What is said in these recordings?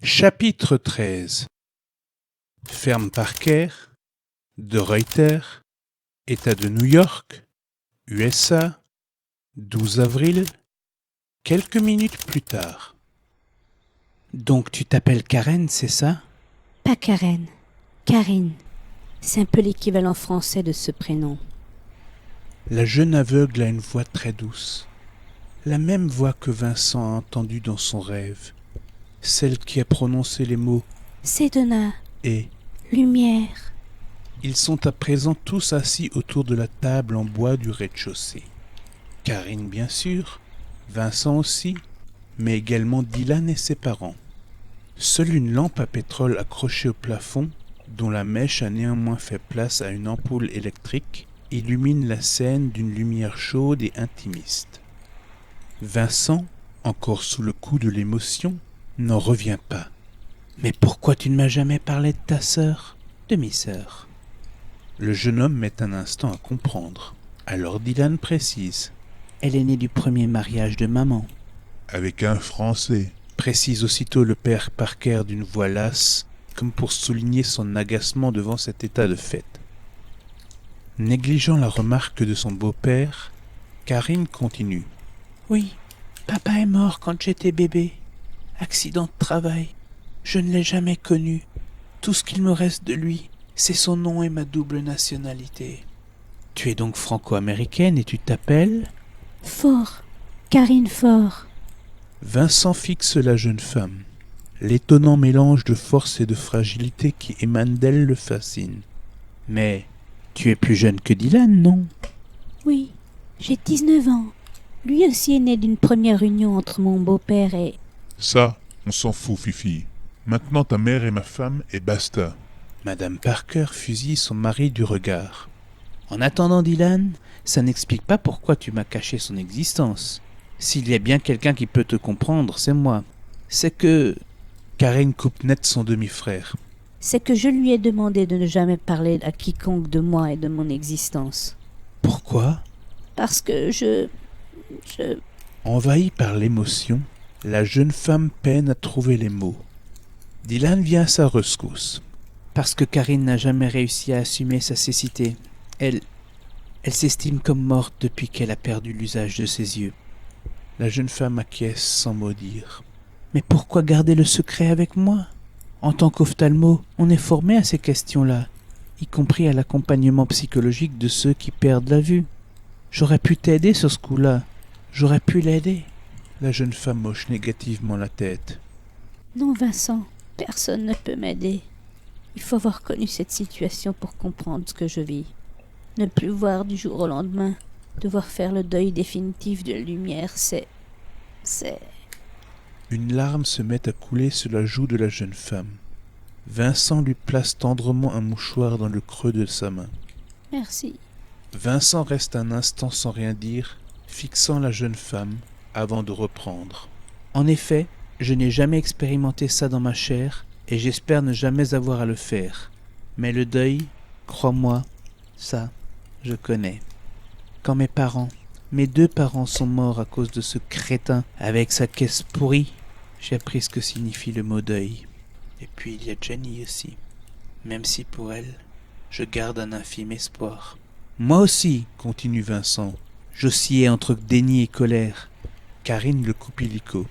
Chapitre 13. Ferme Parker, de Reuter, État de New York, USA, 12 avril, quelques minutes plus tard. Donc tu t'appelles Karen, c'est ça? Pas Karen, Karine. C'est un peu l'équivalent français de ce prénom. La jeune aveugle a une voix très douce, la même voix que Vincent a entendue dans son rêve, celle qui a prononcé les mots Sedona, et. lumière. Ils sont à présent tous assis autour de la table en bois du rez-de-chaussée. Karine bien sûr, Vincent aussi, mais également Dylan et ses parents. Seule une lampe à pétrole accrochée au plafond, dont la mèche a néanmoins fait place à une ampoule électrique, illumine la scène d'une lumière chaude et intimiste. Vincent, encore sous le coup de l'émotion, n'en revient pas. Mais pourquoi tu ne m'as jamais parlé de ta sœur, demi-sœur? Le jeune homme met un instant à comprendre. Alors Dylan précise. Elle est née du premier mariage de maman. Avec un Français. Précise aussitôt le père Parker d'une voix lasse, comme pour souligner son agacement devant cet état de fait. Négligeant la remarque de son beau-père, Karine continue. Oui, papa est mort quand j'étais bébé. Accident de travail. Je ne l'ai jamais connu. Tout ce qu'il me reste de lui, c'est son nom et ma double nationalité. Tu es donc franco-américaine et tu t'appelles? Fort, Karine Fort. Vincent fixe la jeune femme. L'étonnant mélange de force et de fragilité qui émane d'elle le fascine. Mais tu es plus jeune que Dylan, non? Oui, j'ai 19 ans. Lui aussi est né d'une première union entre mon beau-père et... Ça, on s'en fout, Fifi. Maintenant ta mère est ma femme et basta. Madame Parker fusille son mari du regard. En attendant Dylan, ça n'explique pas pourquoi tu m'as caché son existence. S'il y a bien quelqu'un qui peut te comprendre, c'est moi. C'est que... Karine coupe net son demi-frère. C'est que je lui ai demandé de ne jamais parler à quiconque de moi et de mon existence. Pourquoi? Parce que je... Envahie par l'émotion, la jeune femme peine à trouver les mots. Dylan vient à sa rescousse. Parce que Karine n'a jamais réussi à assumer sa cécité. Elle s'estime comme morte depuis qu'elle a perdu l'usage de ses yeux. La jeune femme acquiesce sans mot dire. Mais pourquoi garder le secret avec moi? En tant qu'ophtalmo, on est formé à ces questions-là, y compris à l'accompagnement psychologique de ceux qui perdent la vue. J'aurais pu t'aider sur ce coup-là. J'aurais pu l'aider. La jeune femme hoche négativement la tête. Non, Vincent, personne ne peut m'aider. Il faut avoir connu cette situation pour comprendre ce que je vis. Ne plus voir du jour au lendemain, devoir faire le deuil définitif de la lumière, c'est... Une larme se met à couler sur la joue de la jeune femme. Vincent lui place tendrement un mouchoir dans le creux de sa main. Merci. Vincent reste un instant sans rien dire, fixant la jeune femme, avant de reprendre. En effet, je n'ai jamais expérimenté ça dans ma chair, et j'espère ne jamais avoir à le faire. Mais le deuil, crois-moi, ça, je connais. Quand mes 2 parents sont morts à cause de ce crétin avec sa caisse pourrie, j'ai appris ce que signifie le mot deuil. Et puis il y a Jenny aussi, même si pour elle, je garde un infime espoir. Moi aussi, continue Vincent, j'oscillais entre déni et colère. Karine le coupe illico.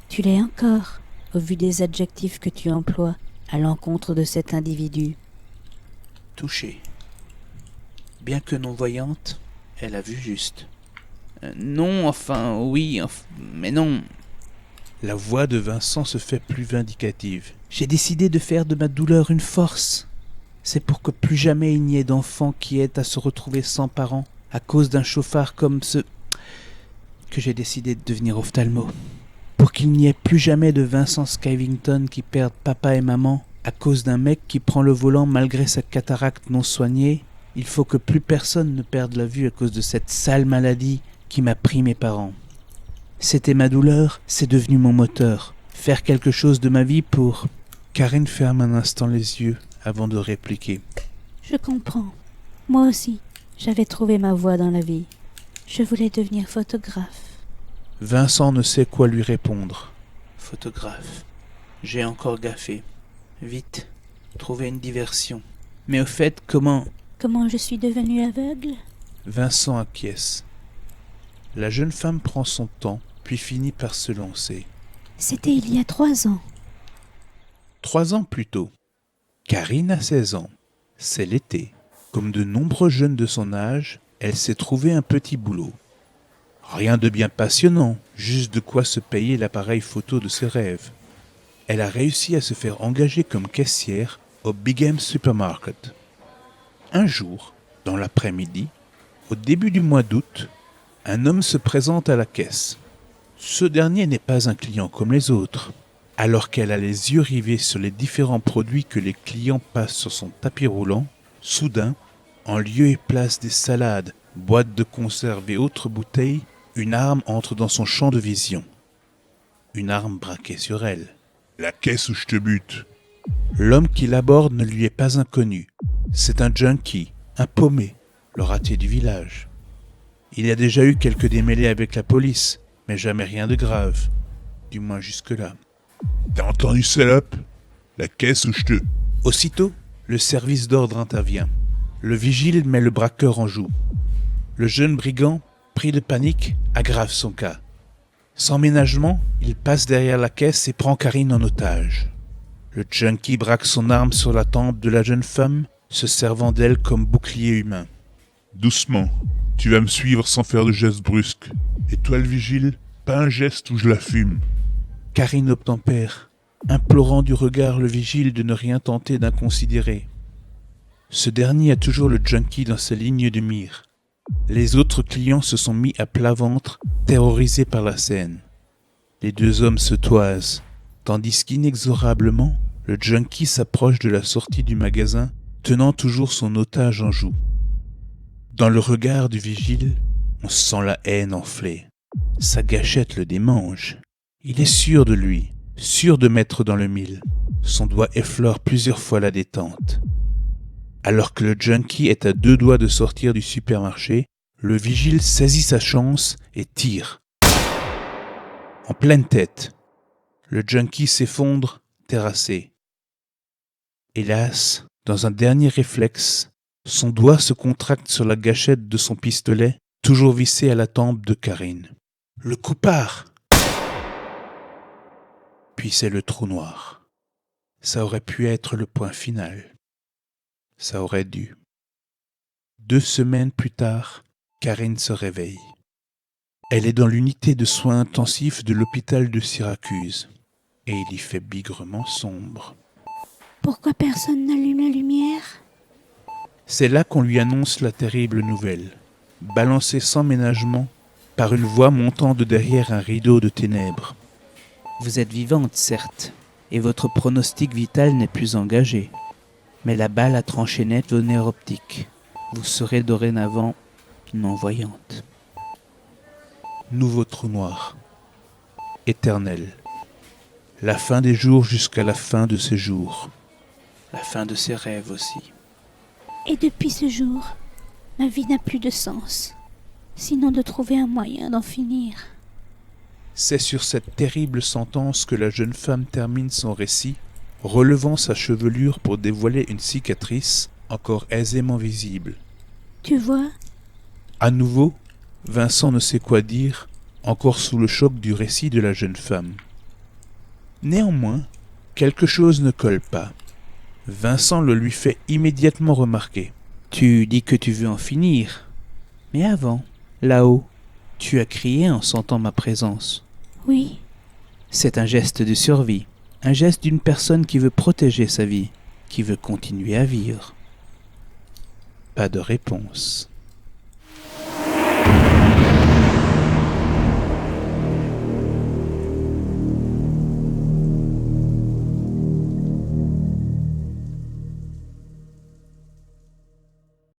Tu l'es encore, au vu des adjectifs que tu emploies à l'encontre de cet individu. Touchée. Bien que non-voyante, elle a vu juste. Non, enfin, oui, mais non. La voix de Vincent se fait plus vindicative. J'ai décidé de faire de ma douleur une force. C'est pour que plus jamais il n'y ait d'enfants qui aient à se retrouver sans parents à cause d'un chauffard comme ce... que j'ai décidé de devenir ophtalmo. Pour qu'il n'y ait plus jamais de Vincent Skivington qui perde papa et maman à cause d'un mec qui prend le volant malgré sa cataracte non soignée, il faut que plus personne ne perde la vue à cause de cette sale maladie qui m'a pris mes parents. C'était ma douleur, c'est devenu mon moteur. Faire quelque chose de ma vie pour... Karine ferme un instant les yeux avant de répliquer. Je comprends. Moi aussi, j'avais trouvé ma voie dans la vie. Je voulais devenir photographe. Vincent ne sait quoi lui répondre. Photographe. J'ai encore gaffé. Vite, trouver une diversion. Mais au fait, comment... Comment je suis devenue aveugle? Vincent acquiesce. La jeune femme prend son temps, puis finit par se lancer. C'était il y a 3 ans. 3 ans plus tôt. Karine a 16 ans. C'est l'été. Comme de nombreux jeunes de son âge, elle s'est trouvé un petit boulot. Rien de bien passionnant, juste de quoi se payer l'appareil photo de ses rêves. Elle a réussi à se faire engager comme caissière au Big M Supermarket. Un jour, dans l'après-midi, au début du mois d'août, un homme se présente à la caisse. Ce dernier n'est pas un client comme les autres. Alors qu'elle a les yeux rivés sur les différents produits que les clients passent sur son tapis roulant, soudain, en lieu et place des salades, boîtes de conserve et autres bouteilles, une arme entre dans son champ de vision. Une arme braquée sur elle. La caisse où je te bute. L'homme qui l'aborde ne lui est pas inconnu. C'est un junkie, un paumé, le raté du village. Il y a déjà eu quelques démêlés avec la police, mais jamais rien de grave. Du moins jusque-là. T'as entendu, salope? La caisse où je te... Aussitôt, le service d'ordre intervient. Le vigile met le braqueur en joue. Le jeune brigand, pris de panique, aggrave son cas. Sans ménagement, il passe derrière la caisse et prend Karine en otage. Le junkie braque son arme sur la tempe de la jeune femme, se servant d'elle comme bouclier humain. Doucement, tu vas me suivre sans faire de gestes brusques. Et toi le vigile, pas un geste où je la fume. Karine obtempère, implorant du regard le vigile de ne rien tenter d'inconsidéré. Ce dernier a toujours le junkie dans sa ligne de mire. Les autres clients se sont mis à plat ventre, terrorisés par la scène. Les deux hommes se toisent, tandis qu'inexorablement, le junkie s'approche de la sortie du magasin, tenant toujours son otage en joue. Dans le regard du vigile, on sent la haine enflée. Sa gâchette le démange. Il est sûr de lui, sûr de mettre dans le mille. Son doigt effleure plusieurs fois la détente. Alors que le junkie est à 2 doigts de sortir du supermarché, le vigile saisit sa chance et tire. En pleine tête. Le junkie s'effondre, terrassé. Hélas, dans un dernier réflexe, son doigt se contracte sur la gâchette de son pistolet, toujours vissé à la tempe de Karine. Le coup part. Puis c'est le trou noir. Ça aurait pu être le point final. Ça aurait dû. 2 semaines plus tard, Karine se réveille. Elle est dans l'unité de soins intensifs de l'hôpital de Syracuse. Et il y fait bigrement sombre. Pourquoi personne n'allume la lumière? C'est là qu'on lui annonce la terrible nouvelle, balancée sans ménagement par une voix montant de derrière un rideau de ténèbres. Vous êtes vivante, certes, et votre pronostic vital n'est plus engagé. Mais la balle a tranché net vos nerfs optiques. Vous serez dorénavant non-voyante. Nouveau trou noir. Éternel. La fin des jours jusqu'à la fin de ses jours. La fin de ses rêves aussi. Et depuis ce jour, ma vie n'a plus de sens, sinon de trouver un moyen d'en finir. C'est sur cette terrible sentence que la jeune femme termine son récit, relevant sa chevelure pour dévoiler une cicatrice encore aisément visible. Tu vois? À nouveau, Vincent ne sait quoi dire, encore sous le choc du récit de la jeune femme. Néanmoins, quelque chose ne colle pas. Vincent le lui fait immédiatement remarquer. Tu dis que tu veux en finir. Mais avant, là-haut, tu as crié en sentant ma présence. Oui. C'est un geste de survie, un geste d'une personne qui veut protéger sa vie, qui veut continuer à vivre. Pas de réponse.